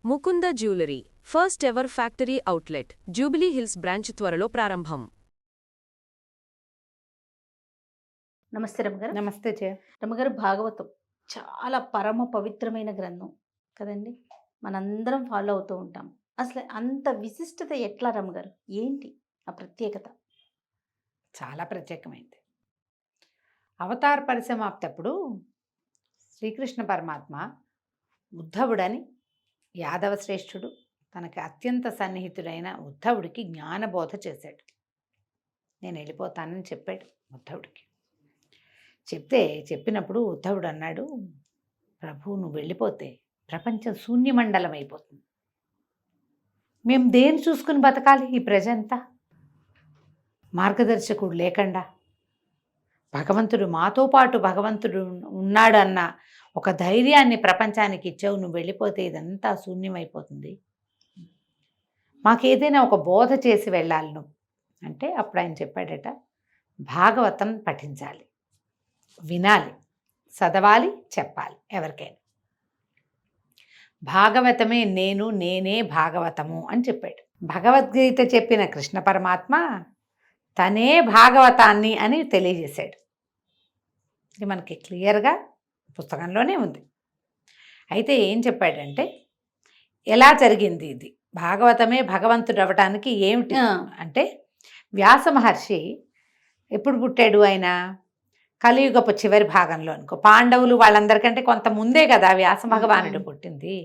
Mukunda jewellery first ever factory outlet jubilee hills branch త్వరలో ప్రారంభం. నమస్తే రమ్మగారు. నమస్తే జయ. రమ్మగారు, భాగవతం చాలా పరమ పవిత్రమైన గ్రంథం కదండి. మనందరం ఫాలో అవుతూ ఉంటాం. అసలు అంత విశిష్టత ఎట్లా రమ్మగారు? ఏంటి ఆ ప్రత్యేకత? చాలా ప్రత్యేకమైంది. అవతార పరిసమాప్తప్పుడు శ్రీకృష్ణ పరమాత్మ ఉద్ధవుడని యాదవ శ్రేష్ఠుడు తనకి అత్యంత సన్నిహితుడైన ఉద్ధవుడికి జ్ఞానబోధ చేశాడు. నేను వెళ్ళిపోతానని చెప్పాడు ఉద్ధవుడికి. చెప్పినప్పుడు ఉద్ధవుడు అన్నాడు, ప్రభు నువ్వు వెళ్ళిపోతే ప్రపంచం శూన్యమండలం అయిపోతుంది. మేము దేన్ని చూసుకుని బతకాలి? ఈ ప్రజంతా మార్గదర్శకుడు లేకుండా, భగవంతుడు మాతో పాటు భగవంతుడు ఉన్నాడు అన్న ఒక ధైర్యాన్ని ప్రపంచానికి ఇచ్చావు. నువ్వు వెళ్ళిపోతే ఇదంతా శూన్యమైపోతుంది. మాకేదైనా ఒక బోధ చేసి వెళ్ళాలి నువ్వు అంటే అప్పుడు ఆయన చెప్పాడట, భాగవతం పఠించాలి, వినాలి, చదవాలి, చెప్పాలి ఎవరికైనా. భాగవతమే నేను, నేనే భాగవతము అని చెప్పాడు. భగవద్గీత చెప్పిన కృష్ణ పరమాత్మ తనే భాగవతాన్ని అని తెలియజేశాడు. ఇది మనకి క్లియర్గా పుస్తకంలోనే ఉంది. అయితే ఏం చెప్పాడంటే, ఎలా జరిగింది ఇది? భాగవతమే భగవంతుడు అవ్వటానికి ఏమిటి అంటే, వ్యాస మహర్షి ఎప్పుడు పుట్టాడు? ఆయన కలియుగపు చివరి భాగంలో అనుకో. పాండవులు వాళ్ళందరికంటే కొంత ముందే కదా వ్యాస భగవానుడు పుట్టింది.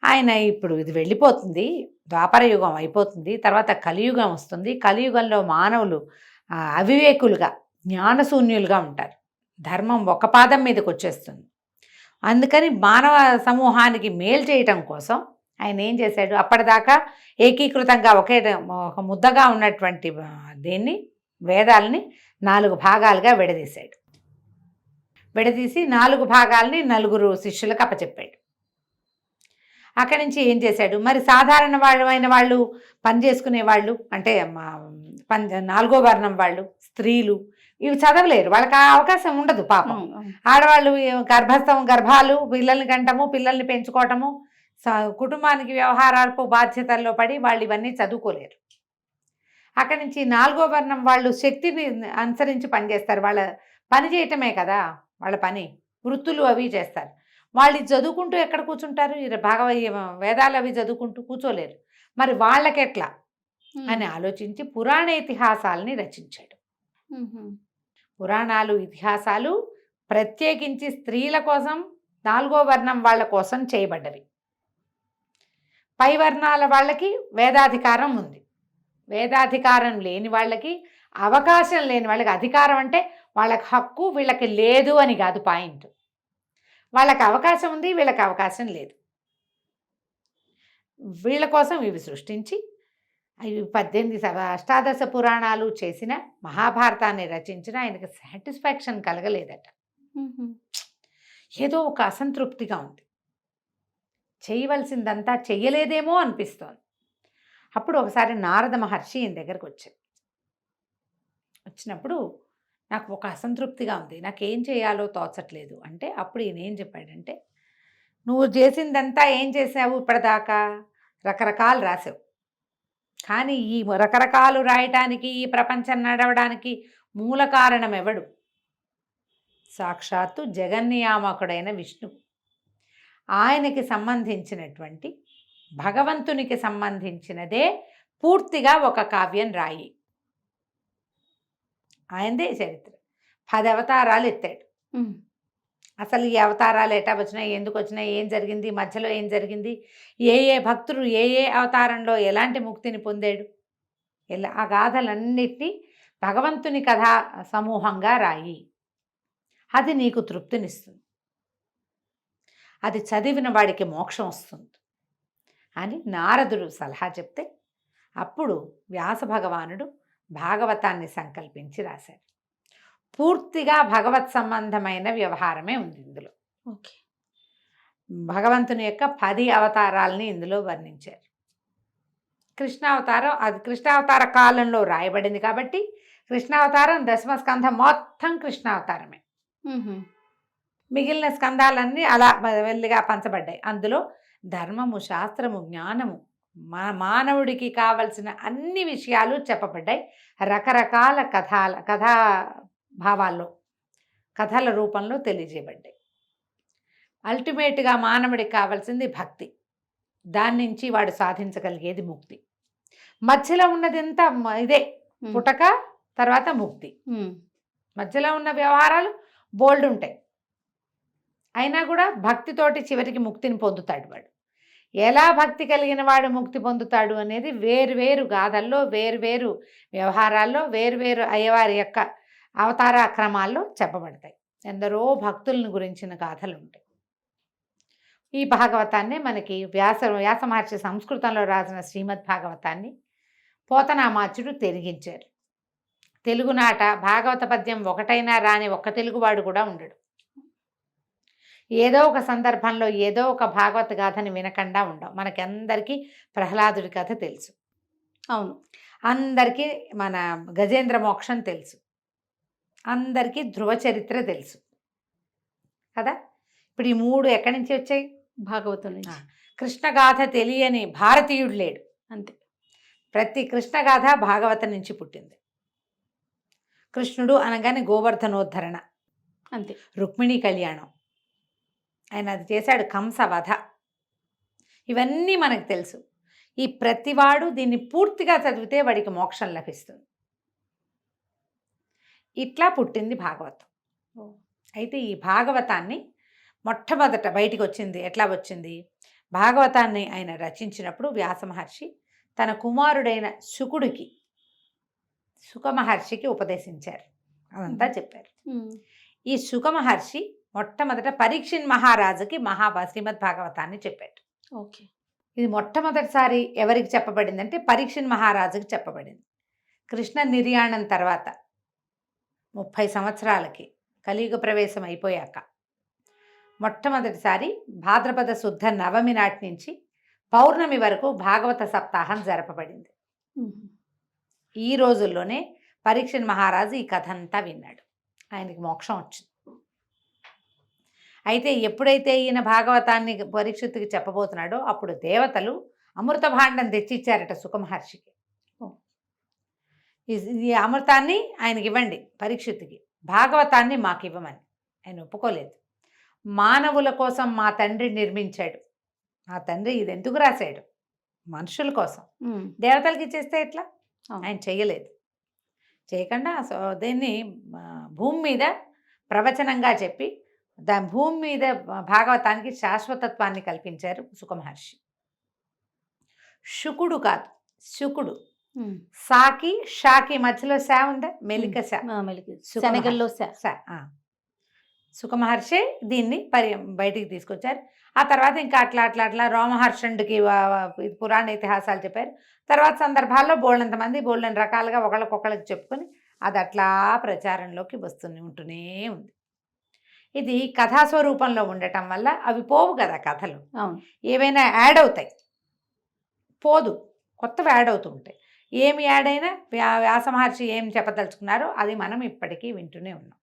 ఆయన ఇప్పుడు ఇది వెళ్ళిపోతుంది, ద్వాపర యుగం అయిపోతుంది, తర్వాత కలియుగం వస్తుంది. కలియుగంలో మానవులు అవివేకులుగా జ్ఞానశూన్యులుగా ఉంటారు. ధర్మం ఒక పాదం మీదకి వచ్చేస్తుంది. అందుకని మానవ సమూహానికి మేలు చేయటం కోసం ఆయన ఏం చేశాడు, అప్పటిదాకా ఏకీకృతంగా ఒక ముద్దగా ఉన్నటువంటి దీన్ని, వేదాలని 4 భాగాలుగా విడదీశాడు. విడదీసి 4 భాగాల్ని 4 శిష్యులకు అప్పచెప్పాడు. అక్కడి నుంచి ఏం చేశాడు, మరి సాధారణ వాళ్ళు పని చేసుకునే వాళ్ళు అంటే 4వ వర్ణం వాళ్ళు, స్త్రీలు ఇవి చదవలేరు, వాళ్ళకి ఆ అవకాశం ఉండదు పాపం. ఆడవాళ్ళు గర్భాలు, పిల్లల్ని కంటము, పిల్లల్ని పెంచుకోవటము, కుటుంబానికి వ్యవహారాలకు బాధ్యతల్లో పడి వాళ్ళు ఇవన్నీ చదువుకోలేరు. అక్కడి నుంచి 4వ వర్ణం వాళ్ళు శక్తిని అనుసరించి పనిచేస్తారు. వాళ్ళ పని చేయటమే కదా వాళ్ళ పని, వృత్తులు అవి చేస్తారు. వాళ్ళు చదువుకుంటూ ఎక్కడ కూర్చుంటారు? వేదాలు అవి చదువుకుంటూ కూర్చోలేరు. మరి వాళ్ళకెట్లా అని ఆలోచించి పురాణ ఇతిహాసాలని రచించాడు. పురాణాలు, ఇతిహాసాలు ప్రత్యేకించి స్త్రీల కోసం, 4వ వర్ణం వాళ్ళ కోసం చేయబడ్డవి. పై వర్ణాల వాళ్ళకి వేదాధికారం ఉంది. వేదాధికారం లేని వాళ్ళకి, అవకాశం లేని వాళ్ళకి, అధికారం అంటే వాళ్ళకి హక్కు, వీళ్ళకి లేదు అని కాదు పాయింట్. వాళ్ళకి అవకాశం ఉంది, వీళ్ళకి అవకాశం లేదు. వీళ్ళ కోసం ఇవి సృష్టించి 18 అష్టాదశ పురాణాలు చేసిన, మహాభారతాన్ని రచించిన ఆయనకి సాటిస్ఫాక్షన్ కలగలేదట. ఏదో ఒక అసంతృప్తిగా ఉంది, చేయవలసిందంతా చెయ్యలేదేమో అనిపిస్తోంది. అప్పుడు ఒకసారి నారద మహర్షి ఈయన దగ్గరకు వచ్చినప్పుడు నాకు ఒక అసంతృప్తిగా ఉంది, నాకేం చేయాలో తోచట్లేదు అంటే, అప్పుడు ఈయన ఏం చెప్పాడంటే, నువ్వు చేసిందంతా ఏం చేసావు ఇప్పటిదాకా? రకరకాలు రాసావు. కానీ ఈ రకరకాలు రాయటానికి, ఈ ప్రపంచం నడవడానికి మూల కారణం ఎవడు? సాక్షాత్తు జగన్నియామకుడైన విష్ణువు. ఆయనకి సంబంధించినటువంటి, భగవంతునికి సంబంధించినదే పూర్తిగా ఒక కావ్యం రాయి. ఆయనదే చరిత్ర. 10 అవతారాలు ఎత్తాడు. అసలు ఈ అవతారాలు ఎటా వచ్చినాయి, ఎందుకు వచ్చినాయి, ఏం జరిగింది, మధ్యలో ఏం జరిగింది, ఏ భక్తుడు ఏ అవతారంలో ఎలాంటి ముక్తిని పొందాడు, ఆ గాథలన్నిటినీ భగవంతుని కథా సమూహంగా రాయి. అది నీకు తృప్తినిస్తుంది, అది చదివిన వాడికి మోక్షం వస్తుంది అని నారదుడు సలహా చెప్తే, అప్పుడు వ్యాస భగవానుడు భాగవతాన్ని సంకల్పించి రాశాడు. పూర్తిగా భగవత్ సంబంధమైన వ్యవహారమే ఉంది ఇందులో. ఓకే. భగవంతుని యొక్క 10 అవతారాలని ఇందులో వర్ణించారు. కృష్ణావతారం అది కృష్ణావతార కాలంలో రాయబడింది కాబట్టి కృష్ణావతారం 10వ స్కంధం మొత్తం కృష్ణావతారమే. మిగిలిన స్కందాలన్నీ అలా వెళ్ళిగా పంచబడ్డాయి. అందులో ధర్మము, శాస్త్రము, జ్ఞానము, మానవుడికి కావలసిన అన్ని విషయాలు చెప్పబడ్డాయి రకరకాల కథా భావాల్లో, కథల రూపంలో తెలియజేయబడ్డాయి. అల్టిమేట్గా మానవుడికి కావాల్సింది భక్తి, దాని నుంచి వాడు సాధించగలిగేది ముక్తి. మధ్యలో ఉన్నదంతా ఇదే, పుటక తర్వాత ముక్తి. మధ్యలో ఉన్న వ్యవహారాలు బోల్డ్ ఉంటాయి, అయినా కూడా భక్తితోటి చివరికి ముక్తిని పొందుతాడు వాడు. ఎలా భక్తి కలిగిన వాడు ముక్తి పొందుతాడు అనేది వేరువేరు గాథల్లో, వేరువేరు వ్యవహారాల్లో, వేరువేరు అయ్యవారి యొక్క అవతార క్రమాల్లో చెప్పబడతాయి. ఎందరో భక్తులను గురించిన గాథలు ఉంటాయి. ఈ భాగవతాన్ని మనకి వ్యాస మహర్షి సంస్కృతంలో రాసిన శ్రీమద్ భాగవతాన్ని పోతనామాచ్యుడు తెరిగించారు. తెలుగునాట భాగవత పద్యం ఒకటైనా రాని ఒక్క తెలుగువాడు కూడా ఉండడు. ఏదో ఒక సందర్భంలో ఏదో ఒక భాగవత గాథని వినకుండా ఉండం. మనకందరికీ ప్రహ్లాదుడి కథ తెలుసు. అవును, అందరికీ మన గజేంద్ర మోక్షం తెలుసు, అందరికీ ధ్రువ చరిత్ర తెలుసు కదా. ఇప్పుడు ఈ మూడు ఎక్కడి నుంచి వచ్చాయి? భాగవతం నుంచి. కృష్ణగాథ తెలియని భారతీయుడు లేడు. అంతే, ప్రతి కృష్ణగాథ భాగవతం నుంచి పుట్టింది. కృష్ణుడు అనగానే గోవర్ధనోద్ధరణ, అంతే, రుక్మిణీ కళ్యాణం, ఆయన అది చేశాడు, కంసవధ, ఇవన్నీ మనకు తెలుసు. ఈ ప్రతివాడు దీన్ని పూర్తిగా చదివితే వాడికి మోక్షం లభిస్తుంది. ఇట్లా పుట్టింది భాగవతం. అయితే ఈ భాగవతాన్ని మొట్టమొదట బయటికి వచ్చింది ఎట్లా వచ్చింది? భాగవతాన్ని ఆయన రచించినప్పుడు వ్యాస మహర్షి తన కుమారుడైన సుఖమహర్షికి ఉపదేశించారు. అదంతా చెప్పారు. ఈ సుఖమహర్షి మొట్టమొదట పరీక్షిన్ మహారాజుకి శ్రీమద్ భాగవతాన్ని చెప్పాడు. ఓకే, ఇది మొట్టమొదటిసారి ఎవరికి చెప్పబడిందంటే పరీక్షిన్ మహారాజుకి చెప్పబడింది. కృష్ణ నిర్యాణం తర్వాత 30 సంవత్సరాలకి కలియుగ ప్రవేశం అయిపోయాక మొట్టమొదటిసారి భాద్రపద శుద్ధ నవమి నాటి నుంచి పౌర్ణమి వరకు భాగవత సప్తాహం జరపబడింది. ఈ రోజుల్లోనే పరీక్షిన్ మహారాజు ఈ కథ అంతా విన్నాడు, ఆయనకి మోక్షం వచ్చింది. అయితే ఎప్పుడైతే ఈయన భాగవతాన్ని పరీక్షిత్తుకి చెప్పబోతున్నాడో అప్పుడు దేవతలు అమృత భాండం తెచ్చిచ్చారట సుఖమహర్షికి. ఈ అమృతాన్ని ఆయనకి ఇవ్వండి పరీక్షిత్తుకి, భాగవతాన్ని మాకు ఇవ్వమని. ఆయన ఒప్పుకోలేదు. మానవుల కోసం మా తండ్రి నిర్మించాడు, మా తండ్రి ఇది ఎందుకు రాశాడు? మనుషుల కోసం. దేవతలకి ఇచ్చేస్తే ఎట్లా? ఆయన చేయలేదు. చేయకుండా దీన్ని భూమి మీద ప్రవచనంగా చెప్పి భూమి మీద భాగవతానికి శాశ్వతత్వాన్ని కల్పించారు సుఖమహర్షి. శుకుడు కాదు, శుకుడు. సాకి షాకి మధ్యలో శా ఉందా? మెలిక శనగల్లో సుఖమహర్షి దీన్ని బయటికి తీసుకొచ్చారు. ఆ తర్వాత ఇంకా అట్లా రోమహర్షుడికి పురాణ ఇతిహాసాలు చెప్పారు. తర్వాత సందర్భాల్లో బోళ్ళంతమంది బోళ్ళని రకాలుగా ఒకళ్ళకొకళ్ళకి చెప్పుకొని అది అట్లా ప్రచారంలోకి ఉంటూనే ఉంది. ఇది కథాస్వరూపంలో ఉండటం వల్ల అవి పోవు కదా కథలు. ఏవైనా యాడ్ అవుతాయి, పోదు, కొత్తవి యాడ్ అవుతూ ఉంటాయి. ఏమి యాడ్ అయినా వ్యాస మహర్షి ఏం చెప్పదలుచుకున్నారో అది మనం ఇప్పటికీ వింటూనే ఉన్నాం.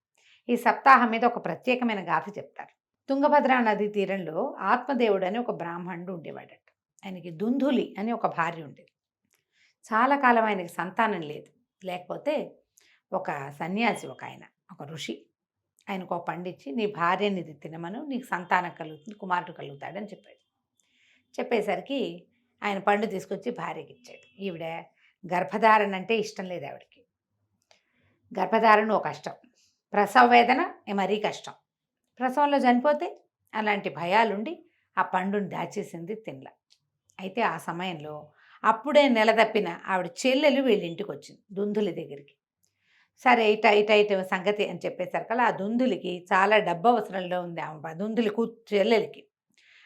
ఈ సప్తాహం మీద ఒక ప్రత్యేకమైన గాథ చెప్తారు. తుంగభద్రా నదీ తీరంలో ఆత్మదేవుడు అని ఒక బ్రాహ్మణుడు ఉండేవాడట. ఆయనకి దుందులి అని ఒక భార్య ఉండేది. చాలా కాలం ఆయనకి సంతానం లేదు. లేకపోతే ఒక సన్యాసి, ఒక ఋషి ఆయనకు ఒక పండిచ్చి నీ భార్యని ఇది తినమను, నీకు సంతానం కలుగుతుంది, కుమారుడు కలుగుతాడని చెప్పాడు. చెప్పేసరికి ఆయన పండు తీసుకొచ్చి భార్యకి ఇచ్చాడు. ఈవిడ గర్భధారణ అంటే ఇష్టం లేదు ఆవిడకి. గర్భధారణ ఒక కష్టం, ప్రసవ వేదన మరీ కష్టం. ప్రసవంలో చనిపోతే అలాంటి భయాలుండి ఆ పండుని దాచేసింది తినల. అయితే ఆ సమయంలో అప్పుడే నెలదప్పిన ఆవిడ చెల్లెలు వీళ్ళింటికి వచ్చింది దుందులి దగ్గరికి. సరే ఇట సంగతి అని చెప్పేసరికల్లా ఆ దుందులికి చాలా డబ్బు అవసరంలో ఉంది ఆ దుందులి చెల్లెలకి.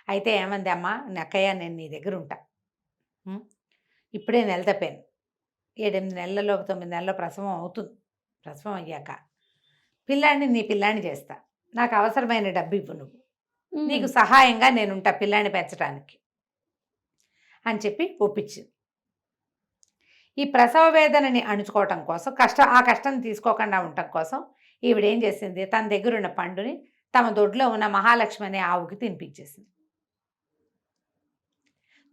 అయితే ఏమంది, అమ్మ నక్కయ్య నేను నీ దగ్గర ఉంటా, ఇప్పుడే నెల తప్పాను, 7-8 నెలల్లో 9 నెలల్లో ప్రసవం అవుతుంది. ప్రసవం అయ్యాక నీ పిల్లాన్ని చేస్తా, నాకు అవసరమైన డబ్బు ఇవ్వు, నువ్వు నీకు సహాయంగా నేనుంటా పిల్లాన్ని పెంచడానికి అని చెప్పి ఒప్పించింది. ఈ ప్రసవ వేదనని అణుచుకోవటం కోసం ఆ కష్టం తీసుకోకుండా ఉండటం కోసం ఈవిడేం చేసింది, తన దగ్గర ఉన్న పండుని తమ దొడ్లో ఉన్న మహాలక్ష్మి అనే ఆవుకి తినిపించేసింది.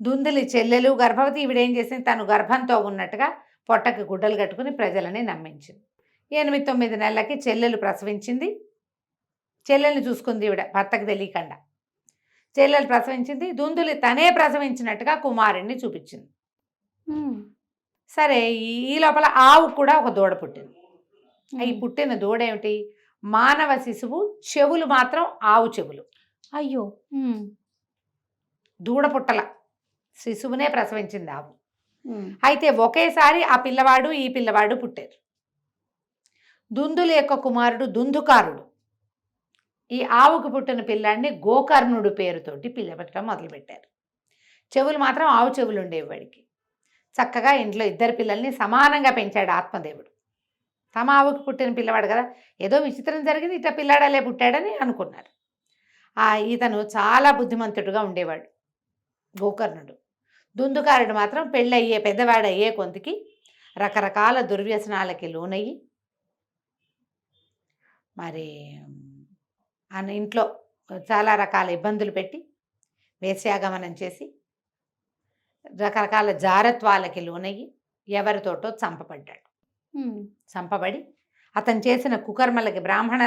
దుందులి చెల్లెలు గర్భవతి. ఈవిడేం చేసింది, తను గర్భంతో ఉన్నట్టుగా పొట్టకి గుడ్డలు కట్టుకుని ప్రజలని నమ్మించింది. 8-9 నెలలకి చెల్లెలు ప్రసవించింది. చెల్లెల్ని చూసుకుంది ఈవిడ భర్తకు తెలియకుండా. చెల్లెలు ప్రసవించింది. దుందులి తనే ప్రసవించినట్టుగా కుమారుణ్ణి చూపించింది. సరే, ఈ లోపల ఆవు కూడా ఒక దూడ పుట్టింది. ఈ పుట్టిన దూడ ఏమిటి, మానవ శిశువు చెవులు మాత్రం ఆవు చెవులు. అయ్యో. దూడ పుట్టల, శిశువునే ప్రసవించింది ఆవు. అయితే ఒకేసారి ఆ పిల్లవాడు ఈ పిల్లవాడు పుట్టారు. దుందులు యొక్క కుమారుడు దుందుకారుడు. ఈ ఆవుకు పుట్టిన పిల్లాడిని గోకర్ణుడు పేరుతోటి పిల్లపెట్టడం మొదలుపెట్టారు. చెవులు మాత్రం ఆవు చెవులు ఉండేవి వాడికి. చక్కగా ఇంట్లో 2 పిల్లల్ని సమానంగా పెంచాడు ఆత్మదేవుడు. తమ ఆవుకు పుట్టిన పిల్లవాడు కదా, ఏదో విచిత్రం జరిగింది, ఇట్లా పిల్లాడలే పుట్టాడని అనుకున్నారు. ఇతను చాలా బుద్ధిమంతుడుగా ఉండేవాడు గోకర్ణుడు. దుందుకారుడు మాత్రం పెళ్ళయ్యే పెద్దవాడయ్యే కొంతకి రకరకాల దుర్వ్యసనాలకి లోనయ్యి మరి ఇంట్లో చాలా రకాల ఇబ్బందులు పెట్టి వేశ్యాగమనం చేసి రకరకాల జారత్వాలకి లోనయ్యి ఎవరితోటో చంపబడ్డాడు. చంపబడి అతను చేసిన కుకర్మలకి, బ్రాహ్మణ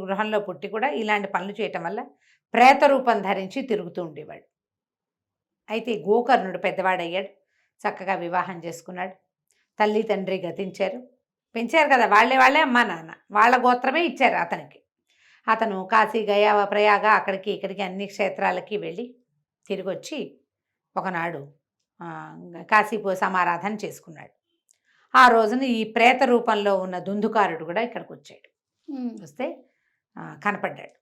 గృహంలో పుట్టి కూడా ఇలాంటి పనులు చేయటం వల్ల ప్రేత రూపం ధరించి తిరుగుతూ ఉండేవాడు. అయితే గోకర్ణుడు పెద్దవాడయ్యాడు, చక్కగా వివాహం చేసుకున్నాడు. తల్లి తండ్రి గతించారు. పెంచారు కదా, వాళ్ళే అమ్మా నాన్న, వాళ్ళ గోత్రమే ఇచ్చారు అతనికి. అతను కాశీ, గయా, ప్రయాగ అక్కడికి ఇక్కడికి అన్ని క్షేత్రాలకి వెళ్ళి తిరిగి వచ్చి ఒకనాడు కాశీ సమారాధన చేసుకున్నాడు. ఆ రోజున ఈ ప్రేత రూపంలో ఉన్న దుందుకారుడు కూడా ఇక్కడికి వచ్చాడు. వస్తే కనపడ్డాడు.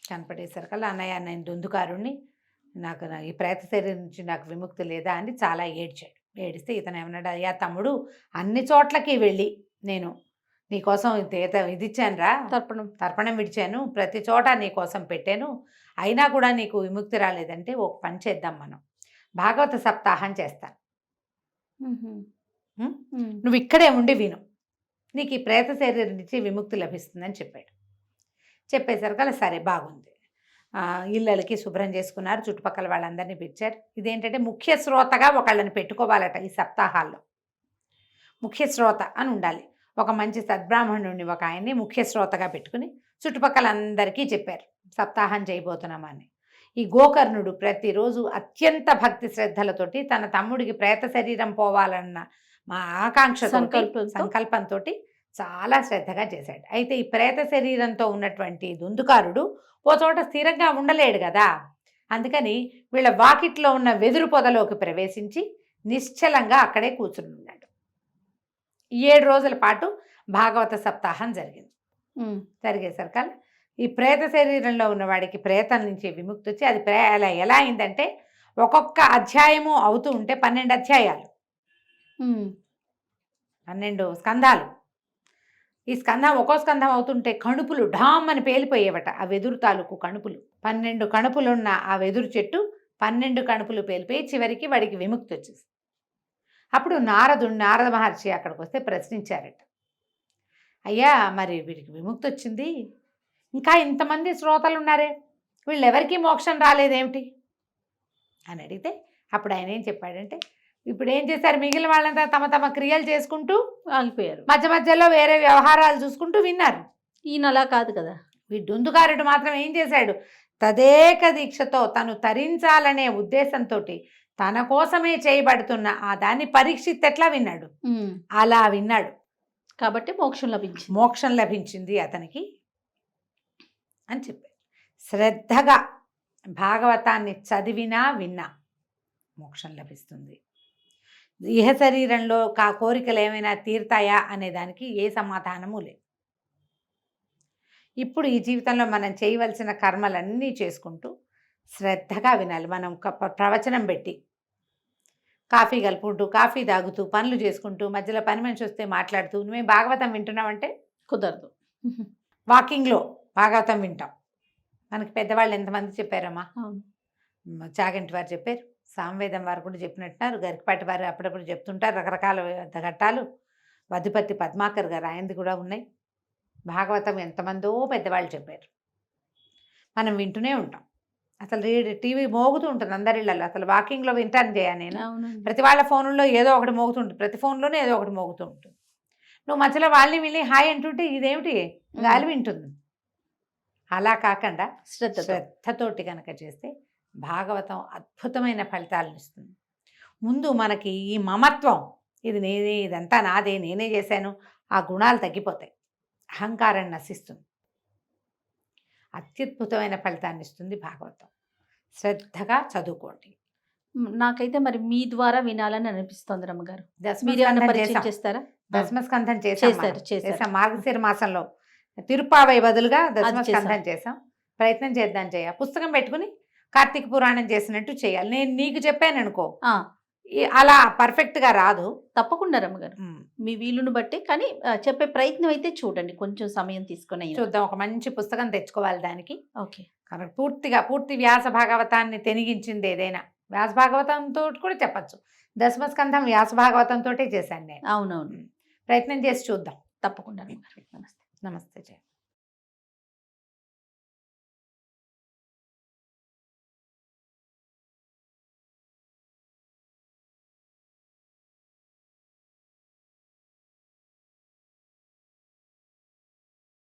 కనపడేసరికల్లా, అన్నయ్య నేను దుందుకారుడిని, నాకు ఈ ప్రేత శరీరం నుంచి నాకు విముక్తి లేదా అని చాలా ఏడ్చాడు. ఏడిస్తే ఇతను ఏమన్నాడు, అయ్యా తమ్ముడు, అన్ని చోట్లకి వెళ్ళి నేను నీకోసం ఇది ఇచ్చాను రా, తర్పణం విడిచాను, ప్రతి చోట నీకోసం పెట్టాను, అయినా కూడా నీకు విముక్తి రాలేదంటే ఒక పని చేద్దాం, మనం భాగవత సప్తాహం చేస్తాను, నువ్వు ఇక్కడే ఉండి విను, నీకు ఈ ప్రేత శరీరం నుంచి విముక్తి లభిస్తుందని చెప్పాడు. చెప్పేసరికల్లా సరే బాగుంది. ఇళ్ళకి శుభ్రం చేసుకున్నారు, చుట్టుపక్కల వాళ్ళందరినీ పిలిచారు. ఇదేంటంటే ముఖ్య శ్రోతగా ఒకళ్ళని పెట్టుకోవాలట ఈ సప్తాహాల్లో. ముఖ్య శ్రోత అని ఉండాలి. ఒక మంచి సద్బ్రాహ్మణుడిని ఒక ఆయన్ని ముఖ్య శ్రోతగా పెట్టుకుని చుట్టుపక్కల అందరికీ చెప్పారు సప్తాహం చేయబోతున్నామని. ఈ గోకర్ణుడు ప్రతిరోజు అత్యంత భక్తి శ్రద్ధలతోటి తన తమ్ముడికి ప్రేత శరీరం పోవాలన్న మా ఆకాంక్ష సంకల్పంతో చాలా శ్రద్ధగా చేశాడు. అయితే ఈ ప్రేత శరీరంతో ఉన్నటువంటి దుందుకారుడు ఓ చోట స్థిరంగా ఉండలేడు కదా, అందుకని వీళ్ళ వాకిట్లో ఉన్న వెదురు పొదలోకి ప్రవేశించి నిశ్చలంగా అక్కడే కూర్చుని ఉన్నాడు. 7 రోజుల పాటు భాగవత సప్తాహం జరిగింది. జరిగేసరికల్లా ఈ ప్రేత శరీరంలో ఉన్నవాడికి ప్రేతం నుంచి విముక్తి వచ్చి, అది ఎలా అయిందంటే ఒక్కొక్క అధ్యాయము అవుతూ ఉంటే 12 అధ్యాయాలు, 12 స్కంధాలు. ఈ స్కంధం ఒక్కో స్కంధం అవుతుంటే కణుపులు ఢామ్ అని పేలిపోయేవట, ఆ వెదురు తాలూకు కణుపులు. 12 కణుపులున్న ఆ వెదురు చెట్టు 12 కణుపులు పేలిపోయి చివరికి వాడికి విముక్తి వచ్చేసి. అప్పుడు నారద మహర్షి అక్కడికి వస్తే ప్రశ్నించారట, అయ్యా మరి వీడికి విముక్తి వచ్చింది, ఇంకా ఇంతమంది శ్రోతలు ఉన్నారే, వీళ్ళెవరికీ మోక్షం రాలేదేమిటి అని అడిగితే అప్పుడు ఆయన ఏం చెప్పాడంటే, ఇప్పుడు ఏం చేశారు, మిగిలిన వాళ్ళంతా తమ తమ క్రియలు చేసుకుంటూ ఆగిపోయారు, మధ్య మధ్యలో వేరే వ్యవహారాలు చూసుకుంటూ విన్నారు. ఈయన అలా కాదు కదా. ఈ దుందుకారుడు మాత్రం ఏం చేశాడు, తదేక దీక్షతో తను తరించాలనే ఉద్దేశంతో తన కోసమే చేయబడుతున్న ఆ దాన్ని పరీక్షిత్ ఎట్లా విన్నాడు, అలా విన్నాడు కాబట్టి మోక్షం లభించింది అతనికి అని చెప్పారు. శ్రద్ధగా భాగవతాన్ని చదివినా విన్నా మోక్షం లభిస్తుంది. ఇహ శరీరంలో కోరికలు ఏమైనా తీరుతాయా అనే దానికి ఏ సమాధానము లేదు. ఇప్పుడు ఈ జీవితంలో మనం చేయవలసిన కర్మలన్నీ చేసుకుంటూ శ్రద్ధగా వినాలి. మనం ప్రవచనం పెట్టి కాఫీ కలుపుకుంటూ, కాఫీ తాగుతూ, పనులు చేసుకుంటూ, మధ్యలో పని మనిషి వస్తే మాట్లాడుతూ మేము భాగవతం వింటున్నామంటే కుదరదు. వాకింగ్లో భాగవతం వింటాం. మనకి పెద్దవాళ్ళు ఎంతమంది చెప్పారమ్మా, చాగంటి వారు చెప్పారు, సామవేదం వారు కూడా చెప్పినట్టున్నారు, గరికపాటి వారు అప్పుడప్పుడు చెప్తుంటారు రకరకాల ఘట్టాలు. వధుపతి పద్మాకర్ గారు ఆయనది కూడా ఉన్నాయి. భాగవతం ఎంతమందో పెద్దవాళ్ళు చెప్పారు, మనం వింటూనే ఉంటాం. అసలు టీవీ మోగుతూ ఉంటుంది అందరిళ్ళల్లో. అసలు వాకింగ్లో వింటాను చేయా నేను. అవునండి. ప్రతి వాళ్ళ ఫోన్లో ఏదో ఒకటి మోగుతుంటుంది, ప్రతి ఫోన్లోనే ఏదో ఒకటి మోగుతూ ఉంటుంది. నువ్వు మధ్యలో వాళ్ళని వీళ్ళని హాయ్ అంటుంటే ఇదేమిటి గాలి వింటుంది. అలా కాకుండా శ్రద్ధతోటి కనుక చేస్తే భాగవతం అద్భుతమైన ఫలితాలను ఇస్తుంది. ముందు మనకి ఈ మమత్వం, ఇది నేనే, ఇదంతా నాదే, నేనే చేశాను, ఆ గుణాలు తగ్గిపోతాయి, అహంకారం నశిస్తుంది. అత్యద్భుతమైన ఫలితాన్ని ఇస్తుంది భాగవతం. శ్రద్ధగా చదువుకోండి. నాకైతే మరి మీ ద్వారా వినాలని అనిపిస్తోంది రమ్మగారు. మీరు దశమస్కంధం ఏమైనా పరిచయం చేశాం. చేస్తారా? దశమస్కంధం చేశారు. చేసాం. మార్గశిర మాసంలో తిరుప్పావై బదులుగా అది దశమస్కంధం చేసాం. ప్రయత్నం చేద్దాం పుస్తకం పెట్టుకుని కార్తీక పురాణం చేసినట్టు చేయాలి. నేను నీకు చెప్పాను అనుకో, ఆ, అలా పర్ఫెక్ట్గా రాదు. తప్పకుండా రమ్మగారు, మీ వీలును బట్టి. కానీ చెప్పే ప్రయత్నం అయితే చూడండి, కొంచెం సమయం తీసుకుని అయినా. చూద్దాం. ఒక మంచి పుస్తకం తెచ్చుకోవాలి దానికి. ఓకే. కనుక పూర్తి వ్యాస భాగవతాన్ని తెనిగించింది ఏదైనా వ్యాస భాగవతంతో కూడా చెప్పచ్చు. దశమస్కంధం వ్యాస భాగవతంతో చేశాను నేను. అవునవును. ప్రయత్నం చేసి చూద్దాం. తప్పకుండా రమ్మగారు. నమస్తే. నమస్తే జయ.